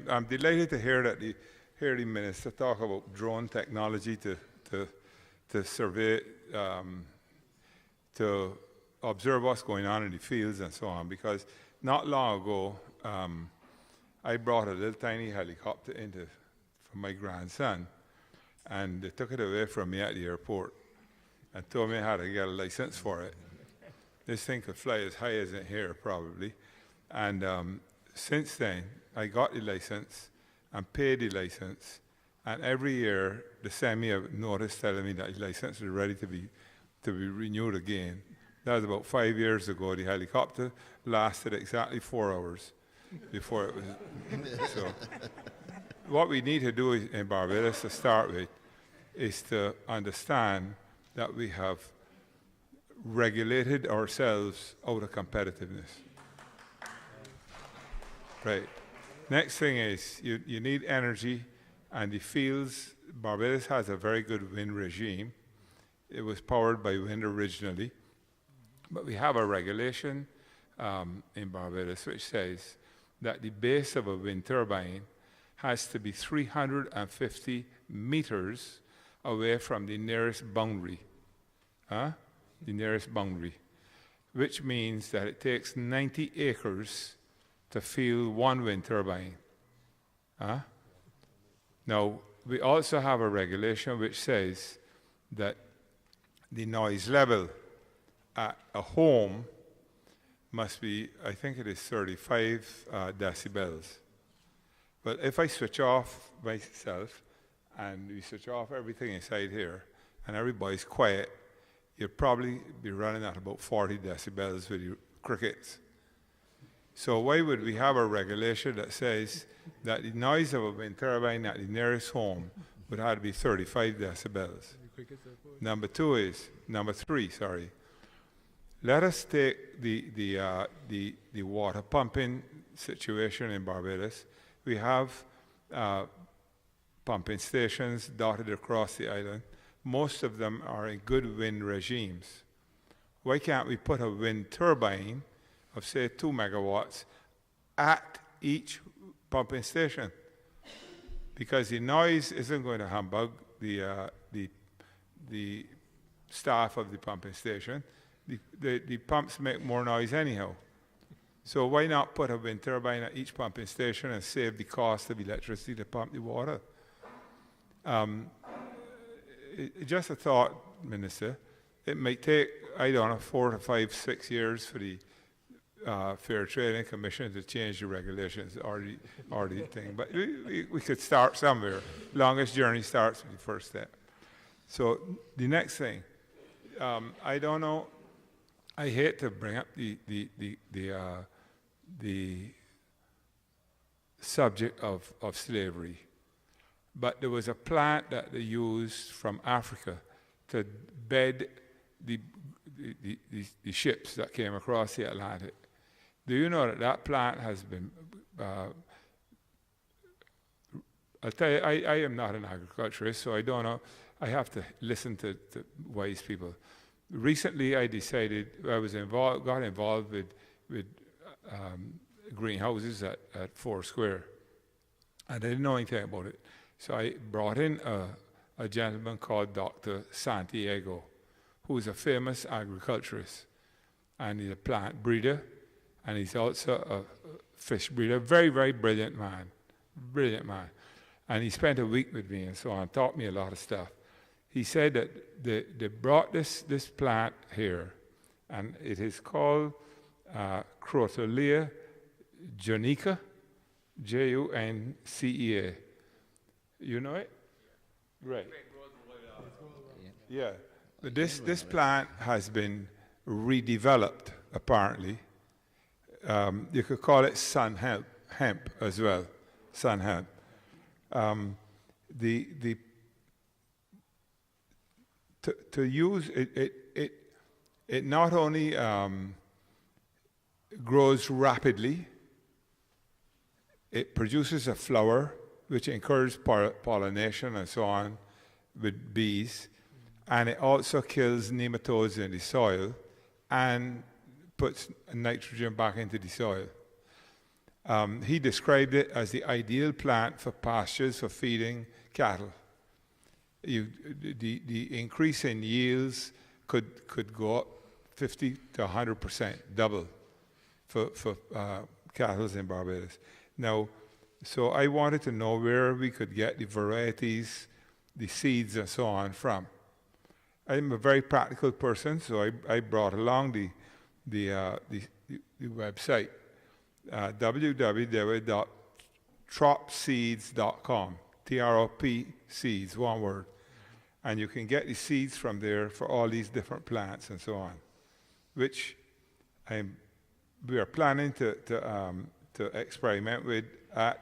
I'm delighted to hear that the minister talk about drone technology to survey, to observe what's going on in the fields and so on. Because not long ago, I brought a little tiny helicopter for my grandson, and they took it away from me at the airport and told me how to get a license for it. This thing could fly as high as in here, probably. And since then, I got the license and paid the license, and every year they send me a notice telling me that the license is ready to be renewed again. That was about 5 years ago. The helicopter lasted exactly 4 hours before it was. So, what we need to do in Barbados to start with is to understand that we have regulated ourselves out of competitiveness. Right. Next thing is you need energy, and the fields. Barbados has a very good wind regime. It was powered by wind originally, but we have a regulation in Barbados which says that the base of a wind turbine has to be 350 meters away from the nearest boundary. The nearest boundary, which means that it takes 90 acres to field one wind turbine. Now, we also have a regulation which says that the noise level at a home must be, I think it is 35 decibels. But if I switch off myself and we switch off everything inside here and everybody's quiet, you'll probably be running at about 40 decibels with your crickets. So why would we have a regulation that says that the noise of a wind turbine at the nearest home would have to be 35 decibels? Number three, let us take the water pumping situation in Barbados. We have pumping stations dotted across the island. Most of them are in good wind regimes. Why can't we put a wind turbine of, say, 2 megawatts at each pumping station? Because the noise isn't going to humbug the staff of the pumping station. The pumps make more noise anyhow. So why not put a wind turbine at each pumping station and save the cost of electricity to pump the water? Just a thought, Minister. It might take, I don't know, 4 to 5, 6 years for the Fair Trading Commission to change the regulations or the thing. But we could start somewhere. Longest journey starts with the first step. So the next thing, I don't know. I hate to bring up the subject of slavery, but there was a plant that they used from Africa to bed the ships that came across the Atlantic. Do you know that plant has been, I'll tell you, I am not an agriculturist, so I don't know. I have to listen to wise people. Recently, I decided, got involved with greenhouses at Foursquare. I didn't know anything about it. So I brought in a gentleman called Dr. Santiago, who is a famous agriculturist. And he's a plant breeder, and he's also a fish breeder. Very, very brilliant man. Brilliant man. And he spent a week with me and so on, taught me a lot of stuff. He said that they brought this plant here, and it is called Crotolea junica, Juncea. You know it? Right. Yeah. But this plant has been redeveloped, apparently. You could call it sun hemp as well, sun hemp. To use it not only grows rapidly, it produces a flower which encourages pollination and so on with bees, and it also kills nematodes in the soil and puts nitrogen back into the soil. He described it as the ideal plant for pastures for feeding cattle. The increase in yields could go up 50 to 100%, double for cattle in Barbados. Now, so I wanted to know where we could get the varieties, the seeds, and so on from. I'm a very practical person, so I brought along the website, www.tropseeds.com, T-R-O-P seeds, one word. And you can get the seeds from there for all these different plants and so on, which we are planning to experiment with at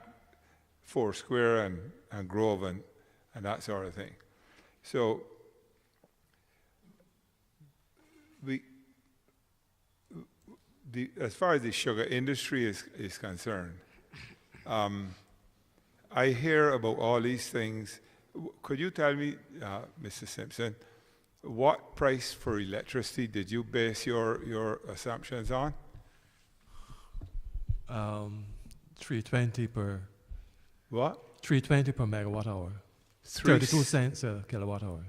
Foursquare and Grove and that sort of thing. So as far as the sugar industry is concerned, I hear about all these things. Could you tell me, Mr. Simpson, what price for electricity did you base your assumptions on? 320 per. What? 320 per megawatt hour. 32 cents a kilowatt hour.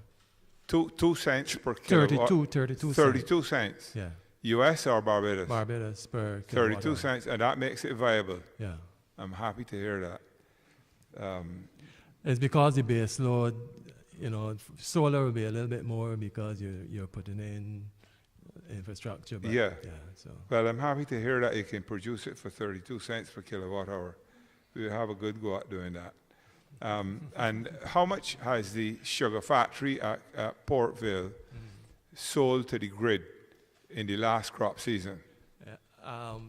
2 cents per kilowatt. 32 cents. Yeah. U.S. or Barbados? Barbados per kilowatt 32 hour. cents, and that makes it viable. Yeah. I'm happy to hear that. It's because the base load, solar will be a little bit more because you're putting in infrastructure. But Yeah. So. Well, I'm happy to hear that you can produce it for 32 cents per kilowatt hour. We'll have a good go at doing that. And how much has the sugar factory at Portville sold to the grid in the last crop season?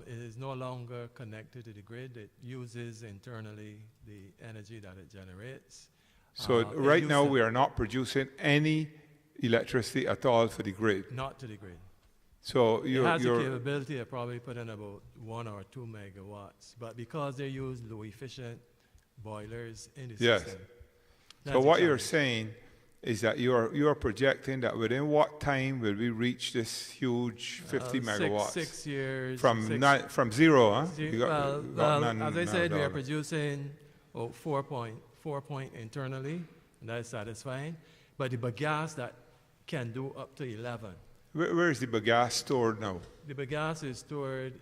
It is no longer connected to the grid. It uses internally the energy that it generates. So right now we are not producing any electricity at all for the grid. Not to the grid. So it has the capability of probably putting about 1 or 2 megawatts, but because they use low efficient boilers in the system. So what you're saying is that you are projecting that within what time will we reach this huge 50 megawatts? 6 years. From zero, huh? As I said, we are producing 4 point internally, and that is satisfying. But the bagasse that can do up to 11. Where is the bagasse stored now? The bagasse is stored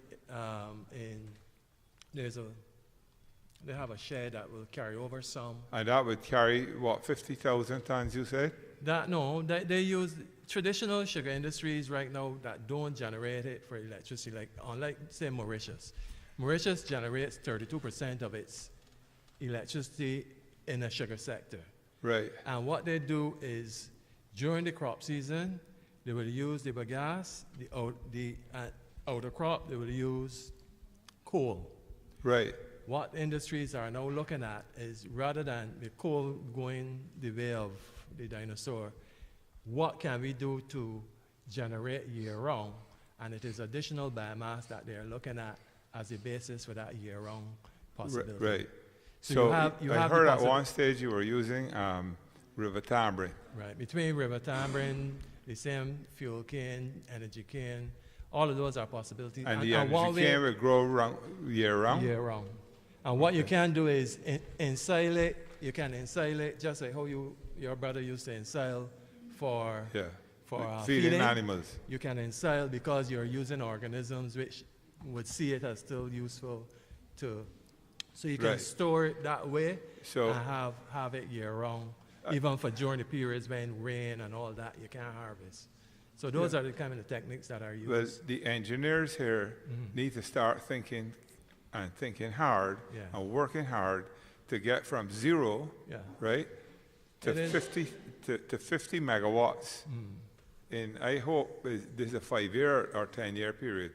they have a shed that will carry over some. And that would carry, 50,000 tons, you said? They use traditional sugar industries right now that don't generate it for electricity, unlike, say, Mauritius. Mauritius generates 32% of its electricity in the sugar sector. Right. And what they do is, during the crop season, they will use the bagasse, the outer crop, they will use coal. Right. What industries are now looking at is, rather than the coal going the way of the dinosaur, what can we do to generate year-round? And it is additional biomass that they're looking at as the basis for that year-round possibility. Right. So I heard at one stage you were using River Tamarind. Right. Between River Tamarind, the same fuel cane, energy cane, all of those are possibilities. And the energy cane will grow year-round? Year-round. And what you can do is ensile it. You can ensile it just like how your brother used to ensile for feeding animals. You can ensile because you're using organisms which would see it as still useful to. So you can store it that way and have it year-round, even for during the periods when rain and all that you can't harvest. So those are the kind of techniques that are used. Well, the engineers here need to start thinking hard and working hard to get from zero, to 50 megawatts. In, I hope, this is a 5-year or 10-year period.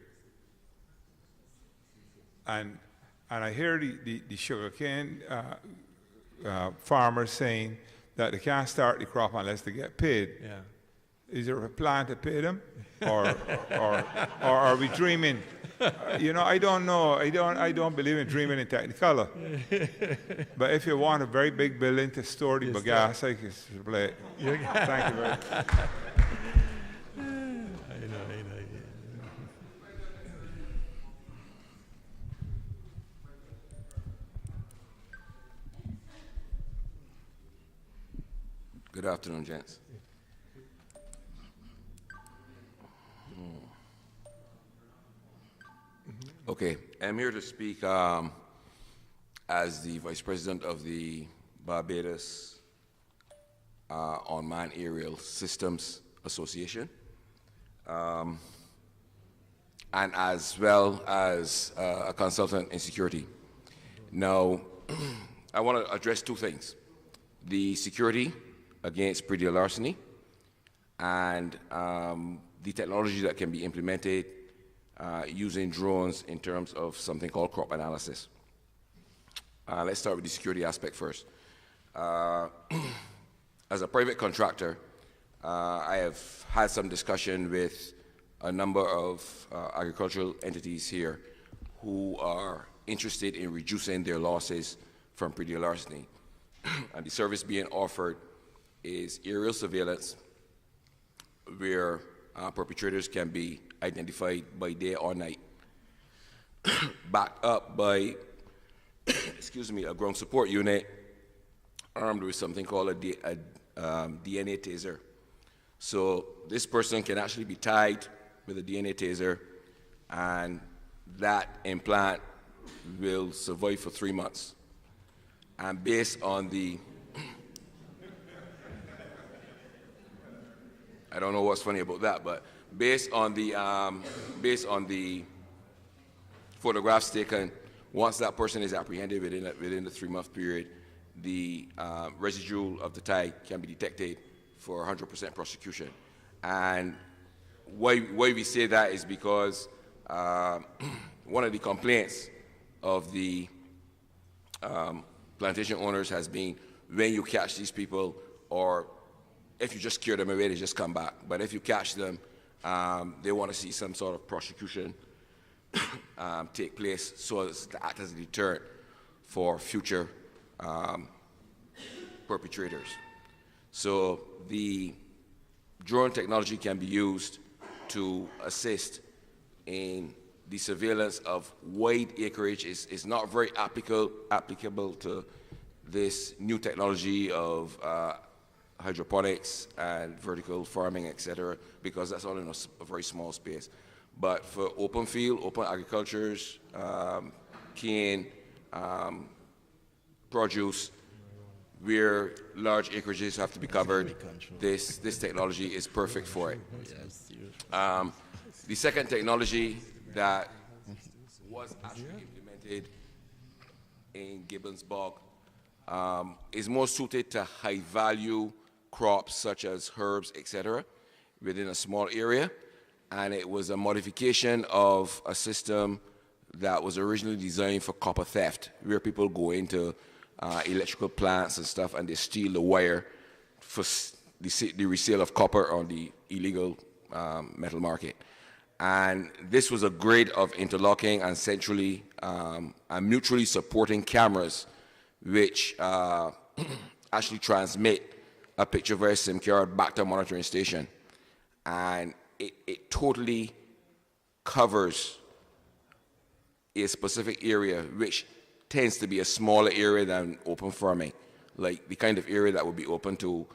And I hear the sugarcane farmers saying that they can't start the crop unless they get paid. Yeah. Is there a plan to pay them, or are we dreaming? I don't know. I don't believe in dreaming in Technicolor. But if you want a very big building to store the bagasse, I can play it. Thank you very much. I know. Good afternoon, gents. Okay, I'm here to speak as the Vice President of the Barbados Unmanned Aerial Systems Association, and as well as a consultant in security. Now, I want to address two things: the security against pre-deal larceny and the technology that can be implemented using drones in terms of something called crop analysis. Let's start with the security aspect first. As a private contractor, I have had some discussion with a number of agricultural entities here who are interested in reducing their losses from pre-deal larceny. And the service being offered is aerial surveillance, where perpetrators can be identified by day or night, backed up by, excuse me, a ground support unit armed with something called a DNA taser. So this person can actually be tied with a DNA taser, and that implant will survive for 3 months. And based on the, I don't know what's funny about that, but based on the photographs taken, once that person is apprehended within the 3-month period, the residue of the tie can be detected for 100% prosecution. And why we say that is because one of the complaints of the plantation owners has been, when you catch these people, or if you just cure them away, they just come back. But if you catch them, they want to see some sort of prosecution take place so as to act as a deterrent for future perpetrators. So the drone technology can be used to assist in the surveillance of wide acreage. Is not very applicable to this new technology of hydroponics and vertical farming, etc., because that's all in a very small space. But for open field, open agricultures, cane, produce, where large acreages have to be covered, this technology is perfect for it. The second technology that was actually implemented in Gibbons Bog is more suited to high-value crops such as herbs, etc., within a small area, and it was a modification of a system that was originally designed for copper theft, where people go into electrical plants and stuff and they steal the wire for the resale of copper on the illegal metal market. And this was a grid of interlocking and centrally and mutually supporting cameras which actually transmit a picture via SIM card back to a monitoring station. And it totally covers a specific area, which tends to be a smaller area than open farming, like the kind of area that would be open to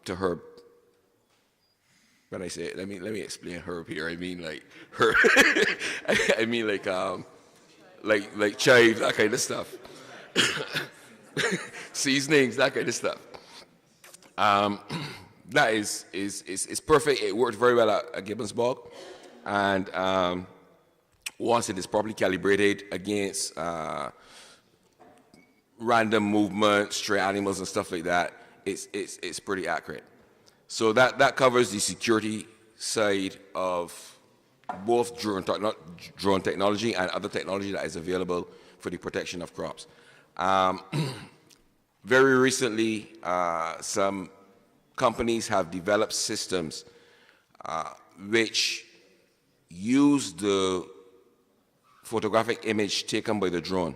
herb. When I say, let me explain herb here. I mean like herb. I mean like chive, that kind of stuff. Seasonings, that kind of stuff. That is perfect. It worked very well at Gibbons Bog, and once it is properly calibrated against random movement, stray animals and stuff like that, it's pretty accurate. So that covers the security side of both drone technology and other technology that is available for the protection of crops. Very recently, some companies have developed systems which use the photographic image taken by the drone.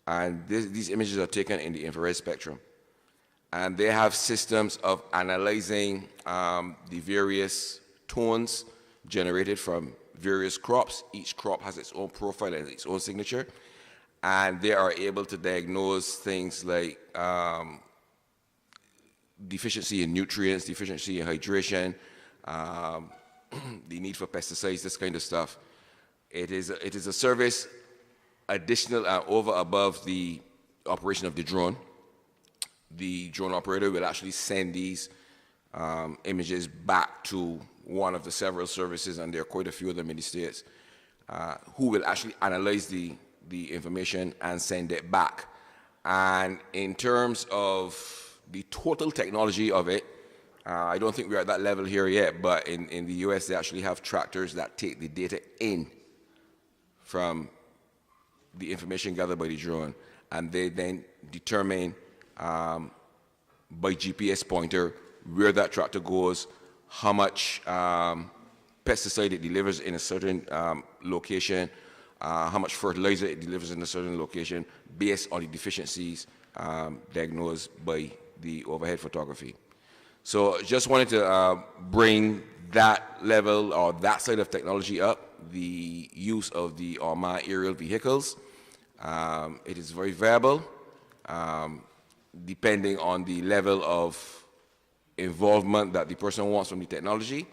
And these images are taken in the infrared spectrum. And they have systems of analyzing the various tones generated from various crops. Each crop has its own profile and its own signature. And they are able to diagnose things like deficiency in nutrients, deficiency in hydration, the need for pesticides, this kind of stuff. It is a service additional and over above the operation of the drone. The drone operator will actually send these images back to one of the several services, and there are quite a few of them in the States, who will actually analyze the information and send it back. And in terms of the total technology of it, I don't think we're at that level here yet, but in the US, they actually have tractors that take the data in from the information gathered by the drone, and they then determine by GPS pointer where that tractor goes, how much pesticide it delivers in a certain location, how much fertilizer it delivers in a certain location, based on the deficiencies diagnosed by the overhead photography. So just wanted to bring that level or that side of technology up, the use of the unmanned aerial vehicles. It is very viable, depending on the level of involvement that the person wants from the technology.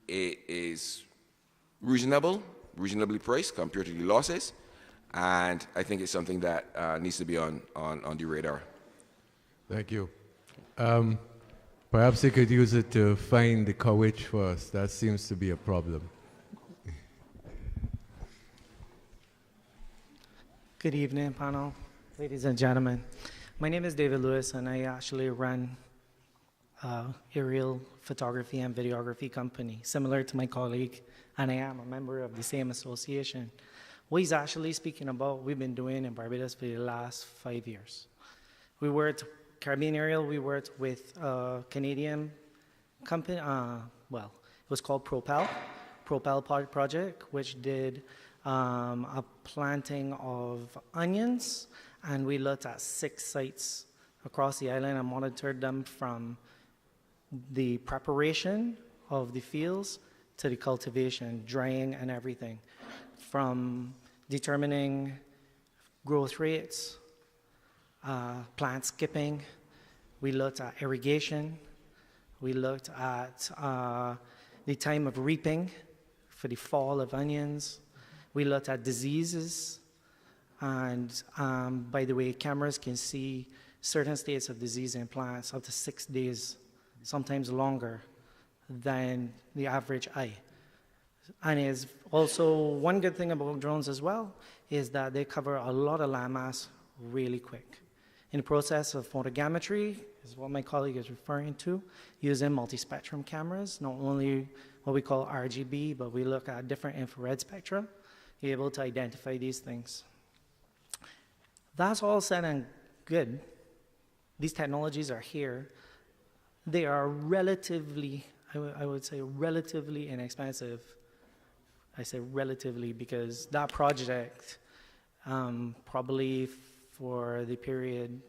It is reasonably priced compared to the losses, and I think it's something that needs to be on the radar. Thank you. Perhaps you could use it to find the coverage for us. That seems to be a problem. Good evening, panel, ladies and gentlemen. My name is David Lewis, and I actually run aerial photography and videography company, similar to my colleague, and I am a member of the same association. What he's actually speaking about, we've been doing in Barbados for the last 5 years. We worked, Caribbean Aerial, we worked with a Canadian company, it was called Propel Project, which did a planting of onions, and we looked at 6 sites across the island and monitored them from the preparation of the fields to the cultivation, drying, and everything, from determining growth rates, plant skipping. We looked at irrigation. We looked at the time of reaping for the fall of onions. We looked at diseases, and by the way, cameras can see certain states of disease in plants up to 6 days, sometimes longer than the average eye. And is also one good thing about drones as well is that they cover a lot of landmass really quick. In the process of photogrammetry, is what my colleague is referring to, using multispectrum cameras, not only what we call RGB, but we look at different infrared spectra, you're able to identify these things. That's all said and good. These technologies are here. They are relatively, I would say relatively inexpensive. I say relatively because that project, probably for the period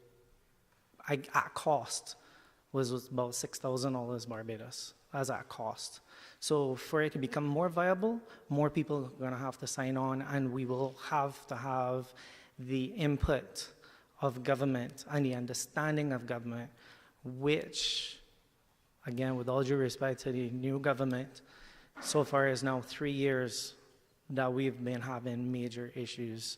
at cost, was about $6,000 Barbados as at cost. So for it to become more viable, more people are going to have to sign on, and we will have to have the input of government and the understanding of government, which, again, with all due respect to the new government, so far is now 3 years that we've been having major issues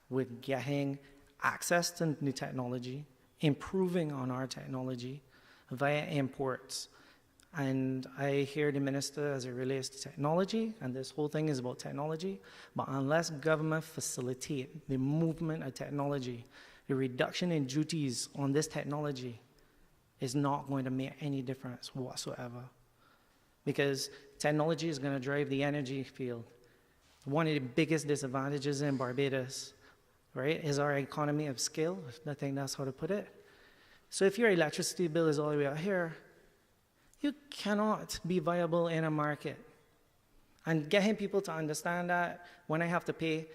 with getting access to new technology, improving on our technology via imports. And I hear the minister as it relates to technology, and this whole thing is about technology, but unless government facilitate the movement of technology, the reduction in duties on this technology is not going to make any difference whatsoever. Because technology is going to drive the energy field. One of the biggest disadvantages in Barbados, right, is our economy of scale. I think that's how to put it. So if your electricity bill is all the way out here, you cannot be viable in a market. And getting people to understand that when I have to pay,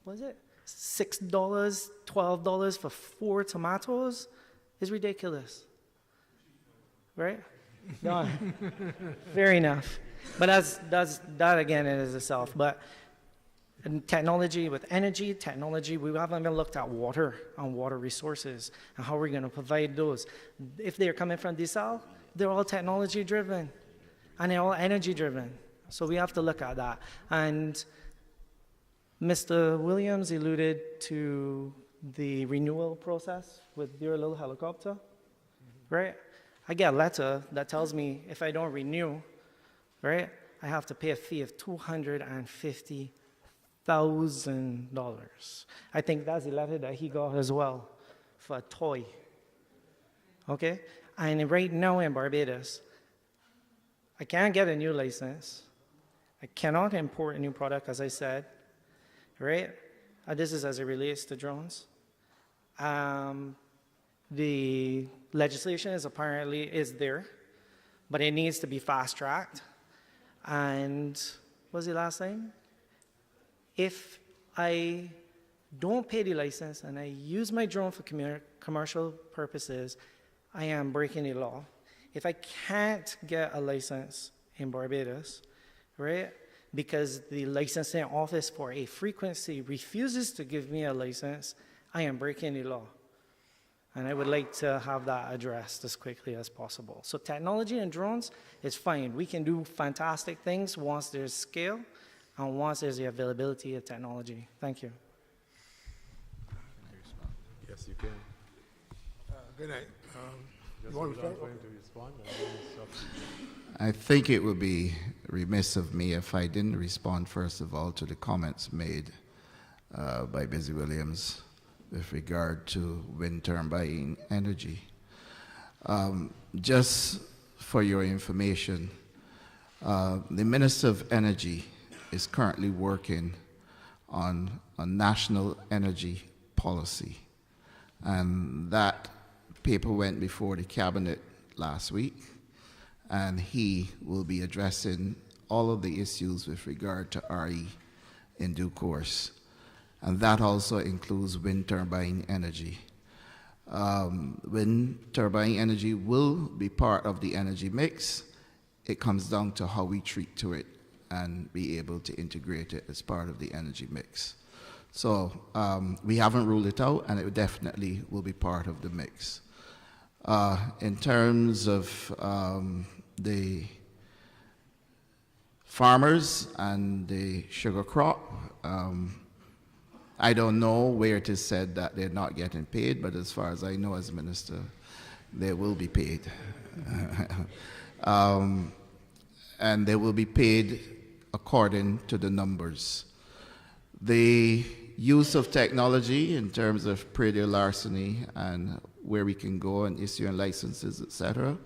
what is it, $6, $12 for 4 tomatoes is ridiculous, right? Done. Fair enough. But that again is itself. But And technology with energy, technology, we haven't even looked at water and water resources and how we're going to provide those. If they're coming from desal, they're all technology driven and they're all energy driven. So we have to look at that. And Mr. Williams alluded to the renewal process with your little helicopter, right? I get a letter that tells me if I don't renew, right, I have to pay a fee of $250,000. I think that's the letter that he got as well for a toy. Okay? And right now in Barbados, I can't get a new license. I cannot import a new product, as I said, right? This is as it relates to drones. The legislation is there, but it needs to be fast-tracked. And what was the last thing? If I don't pay the license and I use my drone for commercial purposes, I am breaking the law. If I can't get a license in Barbados, right, because the licensing office for a frequency refuses to give me a license, I am breaking the law. And I would like to have that addressed as quickly as possible. So technology and drones is fine. We can do fantastic things once there's scale and once there's the availability of technology. Thank you. Yes, you can. Good night. Just You want hold on to for him to respond, and then it's up to you. I think it would be remiss of me if I didn't respond, first of all, to the comments made by Busy Williams with regard to wind turbine energy. Just for your information, the Minister of Energy is currently working on a national energy policy, and that paper went before the cabinet last week, and he will be addressing all of the issues with regard to RE in due course. And that also includes wind turbine energy. Wind turbine energy will be part of the energy mix. It comes down to how we treat to it and be able to integrate it as part of the energy mix. So we haven't ruled it out, and it definitely will be part of the mix. In terms of the farmers and the sugar crop, I don't know where it is said that they're not getting paid, but as far as I know as minister, they will be paid. And they will be paid according to the numbers. The use of technology in terms of predial larceny and where we can go and issuing licenses, etc.,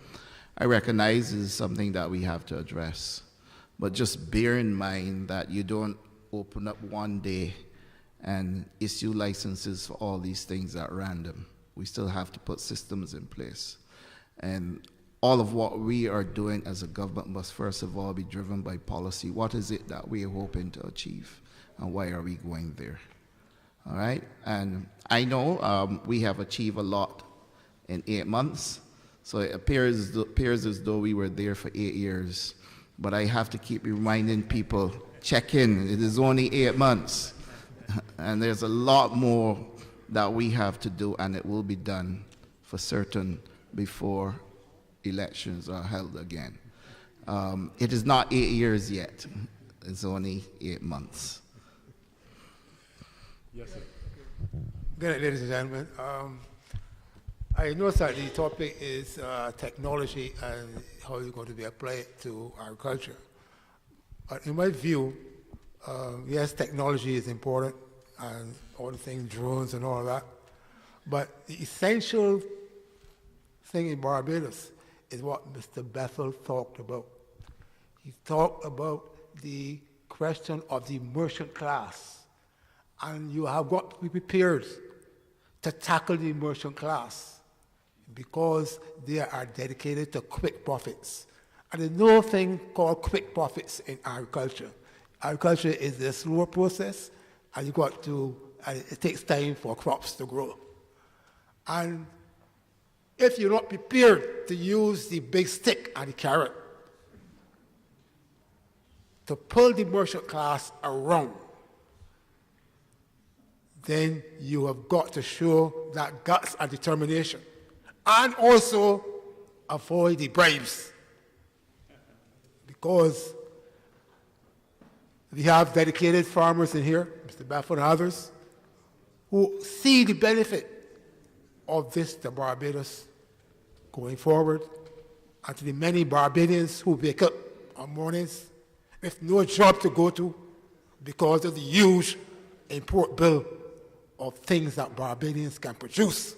I recognize is something that we have to address. But just bear in mind that you don't open up one day and issue licenses for all these things at random. We still have to put systems in place. And all of what we are doing as a government must first of all be driven by policy. What is it that we are hoping to achieve, and why are we going there? All right? And I know we have achieved a lot in 8 months, so it appears as though we were there for 8 years. But I have to keep reminding people, check in, it is only 8 months. And there's a lot more that we have to do, and it will be done for certain before elections are held again. It is not 8 years yet. It's only 8 months. Yes, sir. Good night, ladies and gentlemen. I know that the topic is technology and how it's going to be applied to agriculture. But in my view, yes, technology is important and all the things, drones and all of that. But the essential thing in Barbados is what Mr. Bethel talked about. He talked about the question of the merchant class. And you have got to be prepared to tackle the merchant class because they are dedicated to quick profits. And there's no thing called quick profits in agriculture. Agriculture is a slower process, and it takes time for crops to grow. And if you're not prepared to use the big stick and the carrot to pull the merchant class around, then you have got to show that guts and determination. And also avoid the bribes. Because we have dedicated farmers in here, Mr. Baffin and others, who see the benefit of this to Barbados going forward, and to the many Barbadians who wake up on mornings with no job to go to because of the huge import bill of things that Barbadians can produce,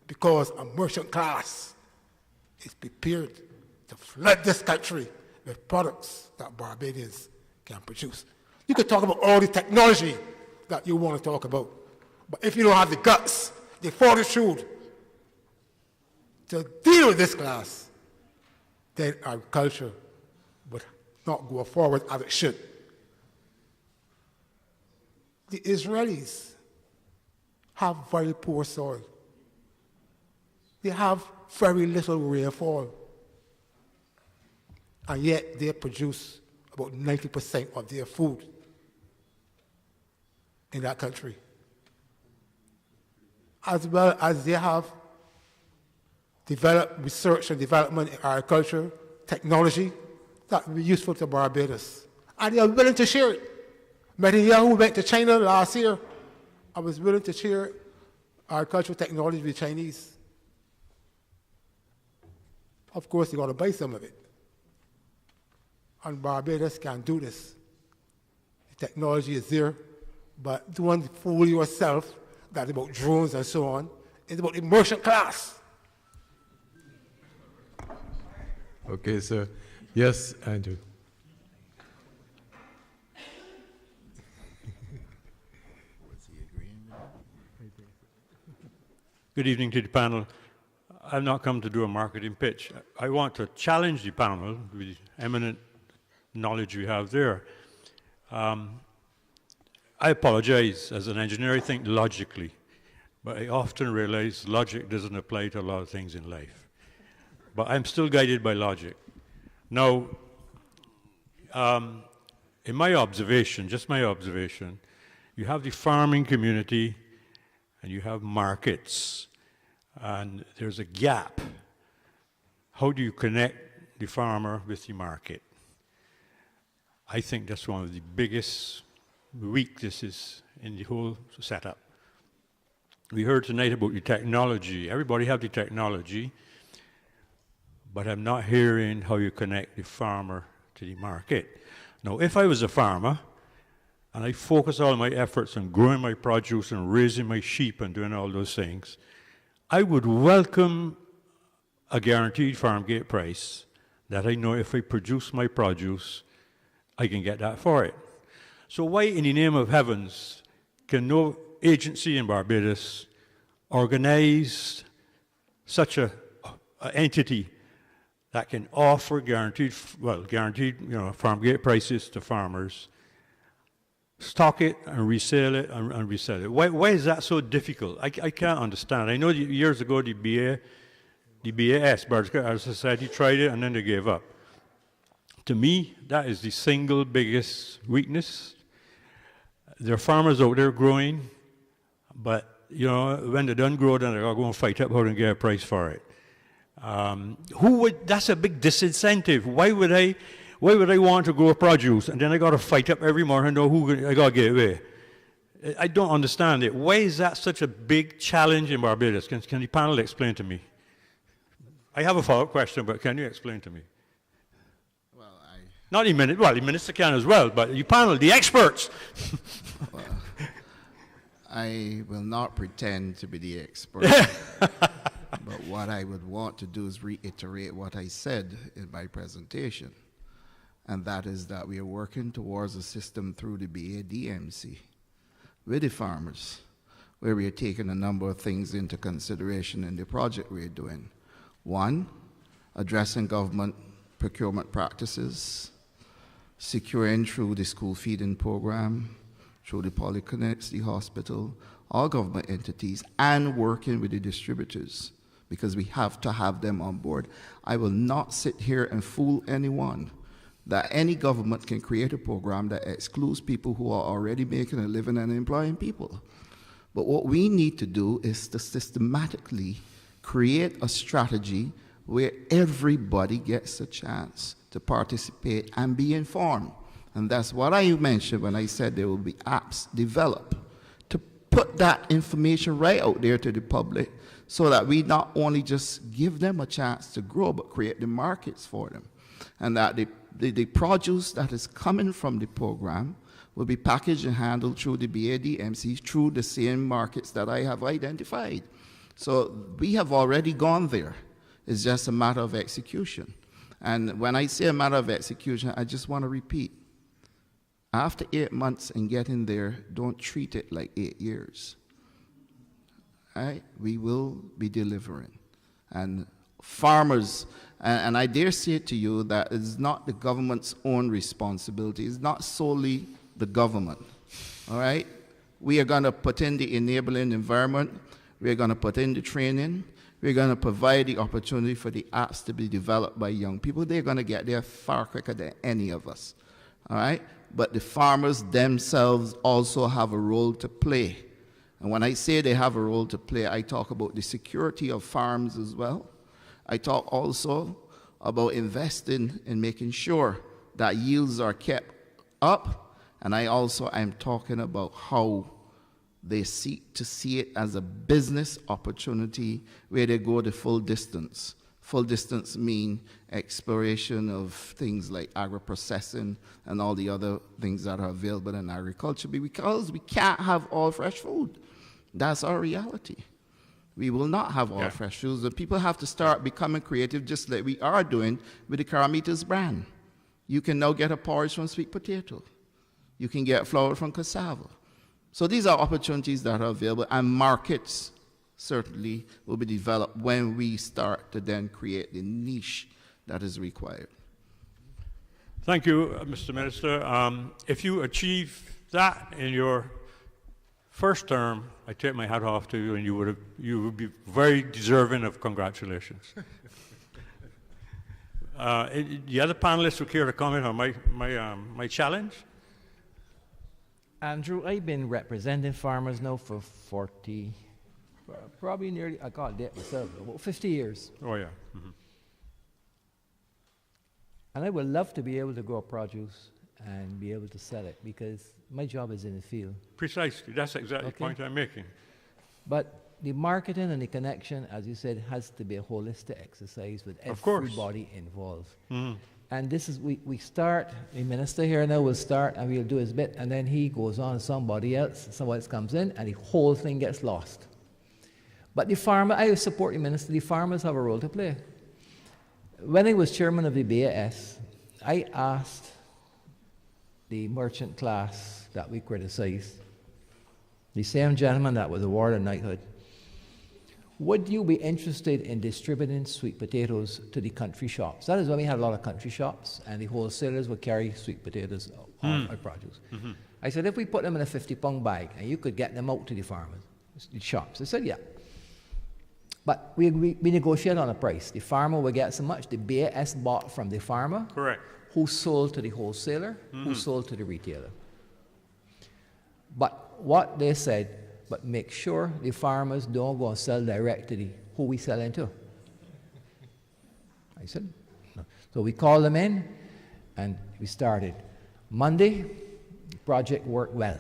because a merchant class is prepared to flood this country with products that Barbadians can produce. You could talk about all the technology that you want to talk about, but if you don't have the guts, the fortitude to deal with this class, then agriculture would not go forward as it should. The Israelis have very poor soil. They have very little rainfall, and yet they produce about 90% of their food in that country. As well as they have developed research and development in agriculture, technology that will be useful to Barbados. And they are willing to share it. Many who went to China last year, I was willing to share agricultural technology with the Chinese. Of course, you got to buy some of it. And Barbados can do this. The technology is there, but don't fool yourself that about drones and so on. It's about the merchant class. Okay, sir. Yes, Andrew. Good evening to the panel. I've not come to do a marketing pitch. I want to challenge the panel with the eminent knowledge we have there. I apologize. As an engineer, I think logically, but I often realize logic doesn't apply to a lot of things in life. But I'm still guided by logic. Now, in my observation, just my observation, you have the farming community and you have markets, and there's a gap. How do you connect the farmer with the market? I think that's one of the biggest weaknesses in the whole setup. We heard tonight about the technology. Everybody have the technology, but I'm not hearing how you connect the farmer to the market. Now, if I was a farmer, and I focus all my efforts on growing my produce and raising my sheep and doing all those things, I would welcome a guaranteed farm gate price that I know if I produce my produce, I can get that for it. So why in the name of heavens can no agency in Barbados organize such an entity that can offer guaranteed farm gate prices to farmers, stock it and resell it and resell it? Why is that so difficult? I can't understand. I know years ago the BAS, Barbados Society, tried it and then they gave up. To me, that is the single biggest weakness. There are farmers out there growing, but when they're done growing, then they're going to go and fight up how to get a price for it. That's a big disincentive. Why would I want to grow produce and then I got to fight up every morning and know who I got to get away? I don't understand it. Why is that such a big challenge in Barbados? Can the panel explain to me? I have a follow-up question, but can you explain to me? Not the minister can as well, but you panel, the experts. Well, I will not pretend to be the expert, but what I would want to do is reiterate what I said in my presentation, and that is that we are working towards a system through the BADMC with the farmers, where we are taking a number of things into consideration in the project we're doing. One, addressing government procurement practices, securing through the school feeding program, through the polyclinics, the hospital, all government entities, and working with the distributors, because we have to have them on board. I will not sit here and fool anyone that any government can create a program that excludes people who are already making a living and employing people. But what we need to do is to systematically create a strategy where everybody gets a chance to participate and be informed. And that's what I mentioned when I said there will be apps developed to put that information right out there to the public so that we not only just give them a chance to grow, but create the markets for them. And that the produce that is coming from the program will be packaged and handled through the BADMC, through the same markets that I have identified. So we have already gone there. It's just a matter of execution. And when I say a matter of execution, I just want to repeat. After 8 months and getting there, don't treat it like 8 years. All right? We will be delivering. And farmers, and I dare say to you that it's not the government's own responsibility. It's not solely the government. All right? We are going to put in the enabling environment. We are going to put in the training. We're going to provide the opportunity for the apps to be developed by young people. They're going to get there far quicker than any of us. All right? But the farmers themselves also have a role to play. And when I say they have a role to play, I talk about the security of farms as well. I talk also about investing in making sure that yields are kept up. And I also am talking about how they seek to see it as a business opportunity where they go the full distance. Full distance mean exploration of things like agro-processing and all the other things that are available in agriculture, because we can't have all fresh food. That's our reality. We will not have all fresh foods. And people have to start becoming creative, just like we are doing with the Carametas brand. You can now get a porridge from sweet potato. You can get flour from cassava. So these are opportunities that are available, and markets certainly will be developed when we start to then create the niche that is required. Thank you, Mr. Minister. If you achieve that in your first term, I take my hat off to you, and you would be very deserving of congratulations. The other panelists who care to comment on my challenge? Andrew, I've been representing farmers now for 40, probably nearly, I can't date myself, about 50 years. Oh, yeah. Mm-hmm. And I would love to be able to grow produce and be able to sell it, because my job is in the field. Precisely. That's exactly the point I'm making. But the marketing and the connection, as you said, has to be a holistic exercise with everybody involved. Mm-hmm. And this is, we start, the minister here now will start and we'll do his bit, and then he goes on to somebody else comes in, and the whole thing gets lost. But the farmer, I support the minister, the farmers have a role to play. When I was chairman of the BAS, I asked the merchant class that we criticized, the same gentleman that was awarded knighthood, would you be interested in distributing sweet potatoes to the country shops? That is when we had a lot of country shops, and the wholesalers would carry sweet potatoes on our produce. Mm-hmm. I said, if we put them in a 50-pound bag, and you could get them out to the farmers, the shops. They said, yeah. But we negotiated on a price. The farmer would get so much. The BAS bought from the farmer. Correct. Who sold to the wholesaler, who sold to the retailer. But what they said, but make sure the farmers don't go and sell direct to who we selling to. I said, no. So we called them in, and we started. Monday, the project worked well.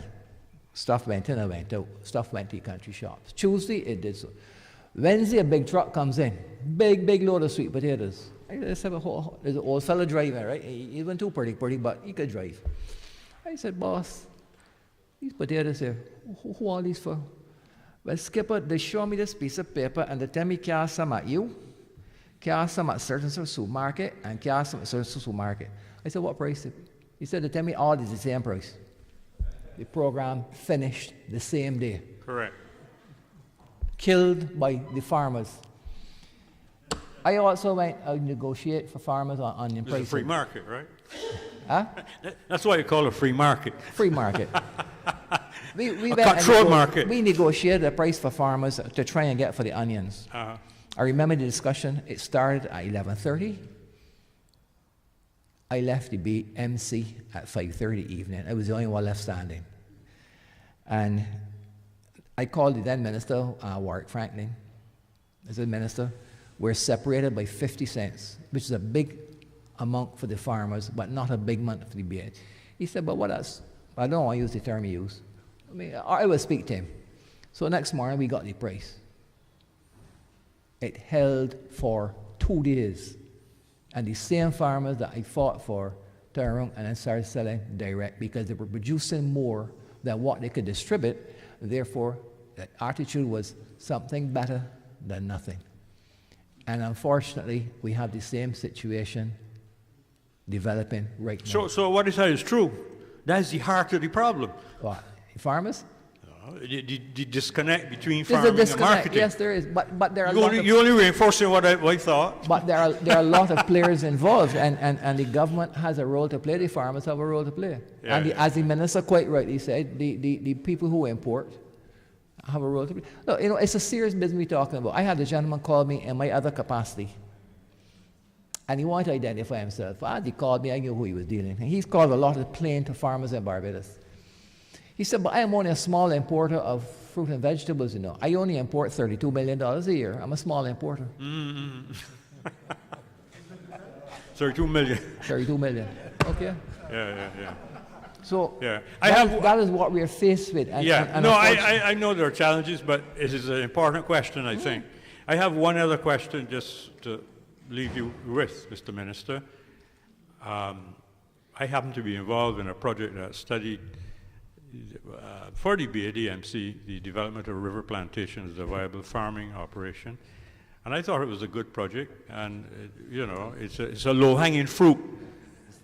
Stuff went in and went out. Stuff went to the country shops. Tuesday, it did so. Wednesday, a big truck comes in. Big load of sweet potatoes. There's an old fellow driving, right? He wasn't too pretty, but he could drive. I said, boss, these potatoes here, who are these for? Well, Skipper, they show me this piece of paper and they tell me carry some at you, carry some at certain supermarket, and carry some at certain supermarket. I said, what price? He said, they tell me all is the same price. The program finished the same day. Correct. Killed by the farmers. I also went out and negotiate for farmers on onion pricing. It's a free market, right? Huh? That's why you call it a free market. Free market. we control market. We negotiated a price for farmers to try and get for the onions. Uh-huh. I remember the discussion. It started at 11:30. I left the BMC at 5:30 evening. I was the only one left standing. And I called the then minister, Warwick Franklin, as a minister. We're separated by 50 cents, which is a big amount for the farmers, but not a big amount for the beer. He said, but what else? I don't want to use the term he used. I mean, I will speak to him. So next morning, we got the price. It held for 2 days. And the same farmers that I fought for turned around and then started selling direct because they were producing more than what they could distribute. Therefore, that attitude was something better than nothing. And unfortunately, we have the same situation developing right now. So what is that is true. That's the heart of the problem. What? Farmers? The disconnect between There's farming a disconnect. and marketing. Yes, there is. But there are You're only reinforcing what I thought. But there are a lot of players involved, and the government has a role to play. The farmers have a role to play. Yeah, and as the minister quite rightly said, the people who import have a role to play. Look, you know, it's a serious business we're talking about. I had a gentleman call me in my other capacity, and he wanted to identify himself. As he called me, I knew who he was dealing with. He's called a lot of plain to farmers in Barbados. He said, but I am only a small importer of fruit and vegetables, you know. I only import $32 million a year. I'm a small importer. 32 million. 32 million. Okay. Yeah. So yeah. that is what we're faced with. I know there are challenges, but it is an important question, I think. I have one other question just to leave you with, Mr. Minister. I happen to be involved in a project that studied for the BADMC, the development of river plantations as a viable farming operation. And I thought it was a good project, and it's a low-hanging fruit.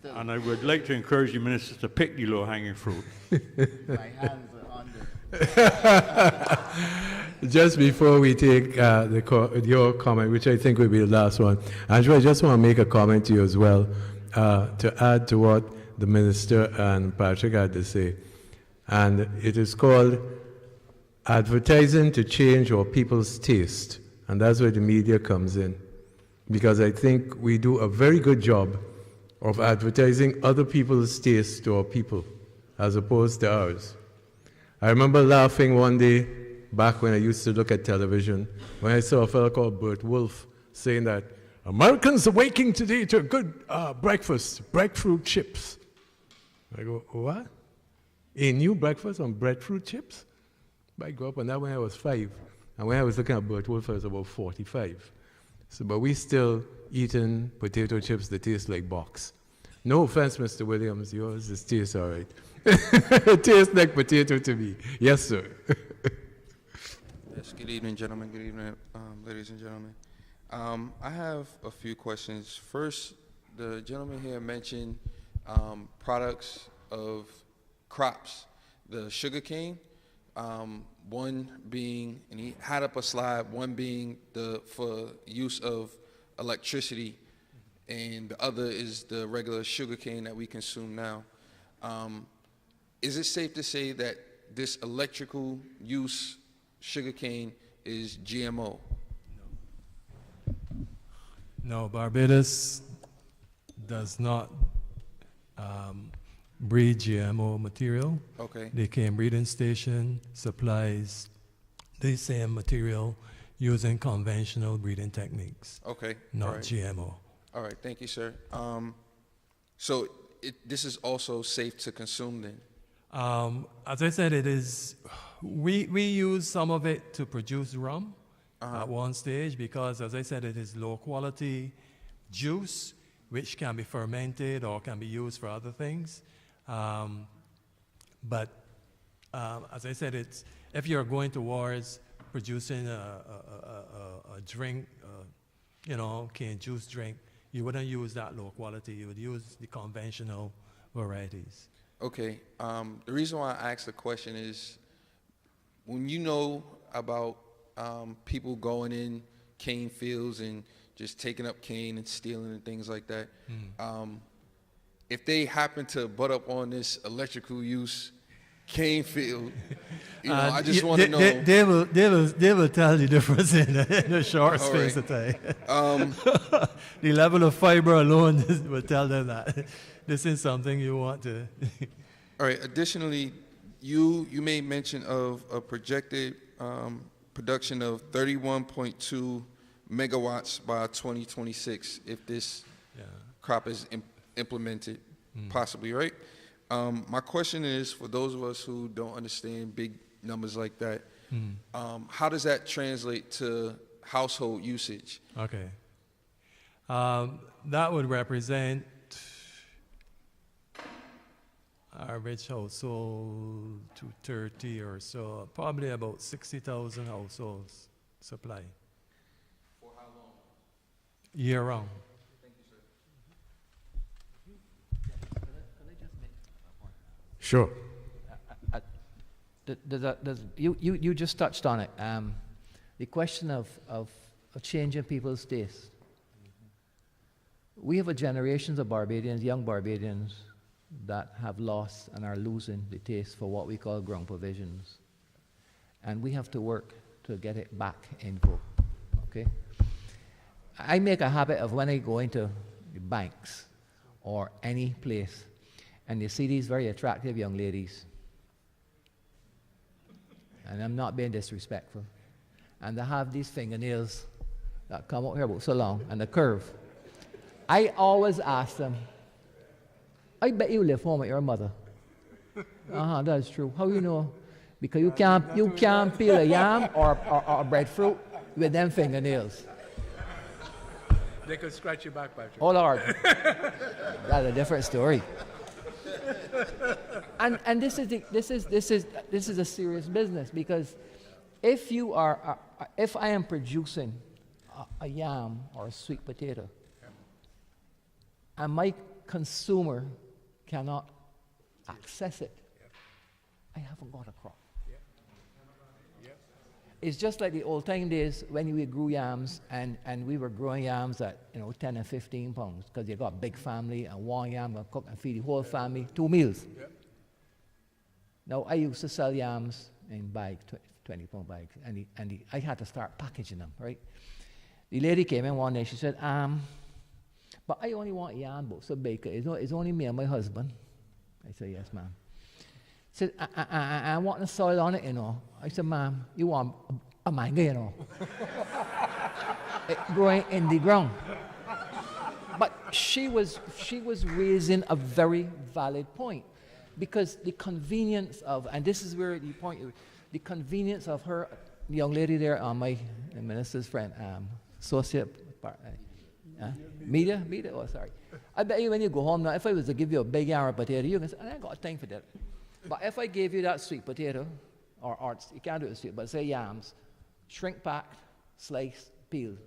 And I would like to encourage the minister to pick the low-hanging fruit. My hands are on Just before we take your comment, which I think will be the last one, Andrew, I just want to make a comment to you as well, to add to what the minister and Patrick had to say. And it is called advertising to change our people's taste. And that's where the media comes in. Because I think we do a very good job of advertising other people's taste to our people, as opposed to ours. I remember laughing one day, back when I used to look at television, when I saw a fellow called Bert Wolf saying that Americans are waking today to a good breakfast, breadfruit chips. I go, what? A new breakfast on breadfruit chips? I grew up on that when I was 5. And when I was looking at Bert Wolf, I was about 45. So, but we still eating potato chips that taste like box. No offense, Mr. Williams, yours just tastes all right. It tastes like potato to me. Yes, sir. Yes, good evening, gentlemen. Good evening, ladies and gentlemen. I have a few questions. First, the gentleman here mentioned products of crops, the sugarcane, one being, and he had up a slide, one being for use of electricity, and the other is the regular sugarcane that we consume now. Is it safe to say that this electrical use sugarcane is GMO? No, Barbados does not breed GMO material. Okay. The cane breeding station supplies the same material using conventional breeding techniques. Okay. Not GMO. All right, thank you, sir. So this is also safe to consume then? As I said, it is. We use some of it to produce rum at one stage because, as I said, it is low quality juice which can be fermented or can be used for other things. But as I said, it's if you're going towards producing a drink, cane juice drink, you wouldn't use that low quality. You would use the conventional varieties. Okay. The reason why I asked the question is when you know about people going in cane fields and just taking up cane and stealing and things like that, if they happen to butt up on this electrical use cane field, I just want to know. They will tell the difference in a short space of time. The level of fiber alone will tell them that this is something you want to. All right. Additionally, you made mention of a projected production of 31.2 megawatts by 2026 if this crop is implemented, possibly, right? My question is, for those of us who don't understand big numbers like that, how does that translate to household usage? Okay. That would represent average household 230 or so, probably about 60,000 households supply. For how long? Year round. Thank you, sir. Sure. You just touched on it. The question of changing people's taste. We have a generations of Barbadians, young Barbadians, that have lost and are losing the taste for what we call ground provisions. And we have to work to get it back in vogue, okay? I make a habit of when I go into the banks or any place and you see these very attractive young ladies, and I'm not being disrespectful, and they have these fingernails that come out here about so long and the curve. I always ask them, I bet you live home with your mother. That's true. How you know? Because you can't peel a yam or breadfruit with them fingernails. They could scratch your back, Patrick. Oh Lord, that's a different story. And this is a serious business, because if I am producing a yam or a sweet potato, and my consumer cannot access it, I haven't got a crop. It's just like the old time days when we grew yams and we were growing yams at 10 and 15 pounds, because you got a big family and one yam will cook and feed the whole family 2 meals. Now I used to sell yams in bags, 20-pound bags, and I had to start packaging them, right? The lady came in one day, she said, but I only want yam, but so big. It's only me and my husband. I said, yes, ma'am. She said, I want the soil on it, I said, ma'am, you want a manga, growing in the ground. But she was raising a very valid point, because the convenience of, and this is where the point, the convenience of her, the young lady there, my minister's friend, associate, media, oh sorry. I bet you when you go home now, if I was to give you a big yam of potato, you can say, I ain't got time for that. But if I gave you that sweet potato, or you can't do it sweet, but say yams, shrink packed, sliced, peeled.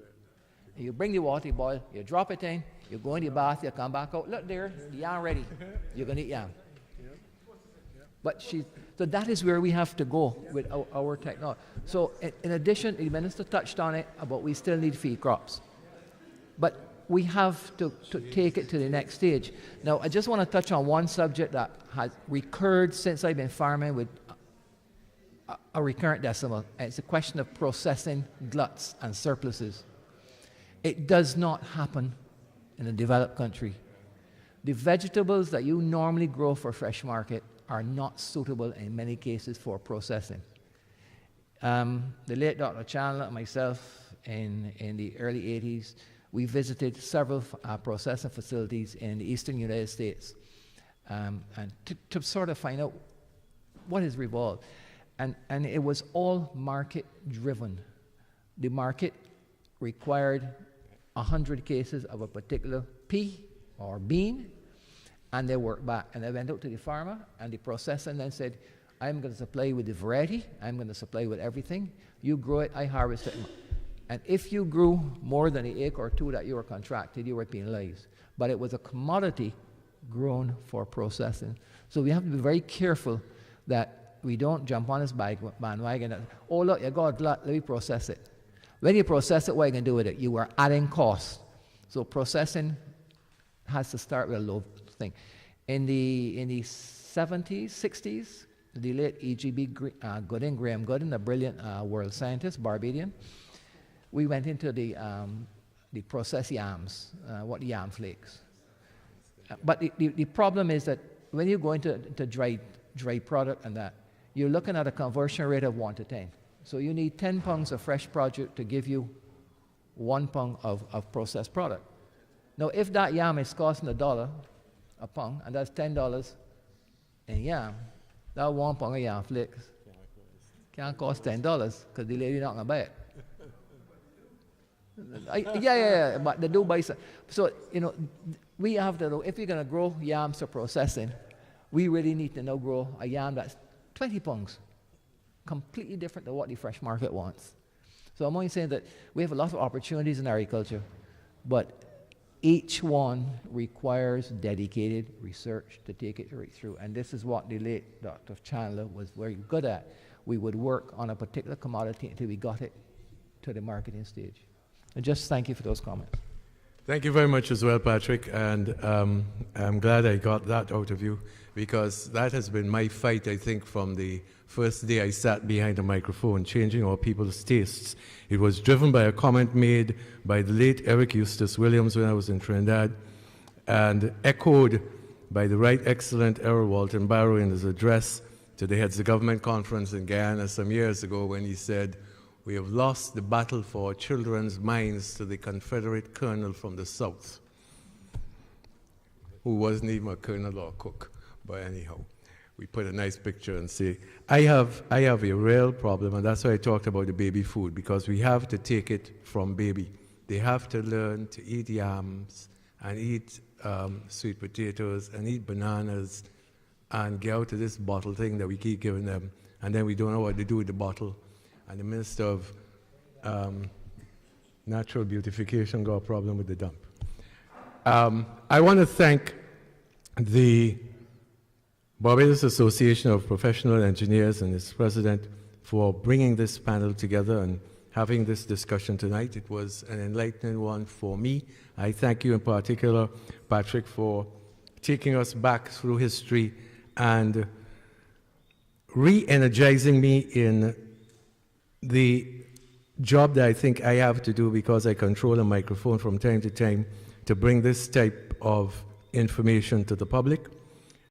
And you bring the water, you boil, you drop it in, you go in the bath, you come back out, look there, the yam ready. You're going to eat yam. But so that is where we have to go with our technology. So in addition, the minister touched on it about we still need feed crops. But we have to take it to the next stage. Now, I just want to touch on one subject that has recurred since I've been farming with a recurrent decimal. It's a question of processing gluts and surpluses. It does not happen in a developed country. The vegetables that you normally grow for fresh market are not suitable in many cases for processing. The late Dr. Chandler and myself in the early 80s, we visited several processing facilities in the eastern United States, and to sort of find out what is revolved. And it was all market driven. The market required 100 cases of a particular pea or bean, and they worked back. And they went out to the farmer and the processor and then said, I'm going to supply with the variety, I'm going to supply with everything. You grow it, I harvest it. And if you grew more than an acre or two that you were contracted, you were penalized. But it was a commodity grown for processing. So we have to be very careful that we don't jump on this bandwagon that, oh look, you got a glut, let me process it. When you process it, what are you going to do with it? You are adding cost. So processing has to start with a low thing. In the 70s, 60s, the late E.G.B. Gooding, Graham Gooding, a brilliant world scientist, Barbadian, we went into the processed yams, what yam flakes. But the problem is that when you go into dry product and that, you're looking at a conversion rate of 1 to 10. So you need 10 pounds of fresh produce to give you 1 pound of processed product. Now, if that yam is costing $1 a pound, and that's $10 in yam, that 1 pound of yam flakes can't cost $10 because the lady not going to buy it. Yeah, but they do buy some. So, we have to know, if you're going to grow yams for processing, we really need to now grow a yam that's 20 pounds, completely different than what the fresh market wants. So I'm only saying that we have a lot of opportunities in agriculture, but each one requires dedicated research to take it right through. And this is what the late Dr. Chandler was very good at. We would work on a particular commodity until we got it to the marketing stage. And just thank you for those comments. Thank you very much as well, Patrick, and I'm glad I got that out of you, because that has been my fight, I think, from the first day I sat behind the microphone, changing our people's tastes. It was driven by a comment made by the late Eric Eustace Williams when I was in Trinidad, and echoed by the Right Excellent Errol Walton Barrow in his address to the Heads of Government Conference in Guyana some years ago, when he said, "We have lost the battle for our children's minds to the Confederate colonel from the South," who wasn't even a colonel or a cook. But anyhow, we put a nice picture and say, I have a real problem, and that's why I talked about the baby food, because we have to take it from baby. They have to learn to eat yams and eat sweet potatoes and eat bananas and get out of this bottle thing that we keep giving them, and then we don't know what to do with the bottle. And the Minister of Natural Beautification got a problem with the dump. I want to thank the Barbados Association of Professional Engineers and its president for bringing this panel together and having this discussion tonight. It was an enlightening one for me. I thank you in particular, Patrick, for taking us back through history and re-energizing me in the job that I think I have to do, because I control a microphone from time to time, to bring this type of information to the public.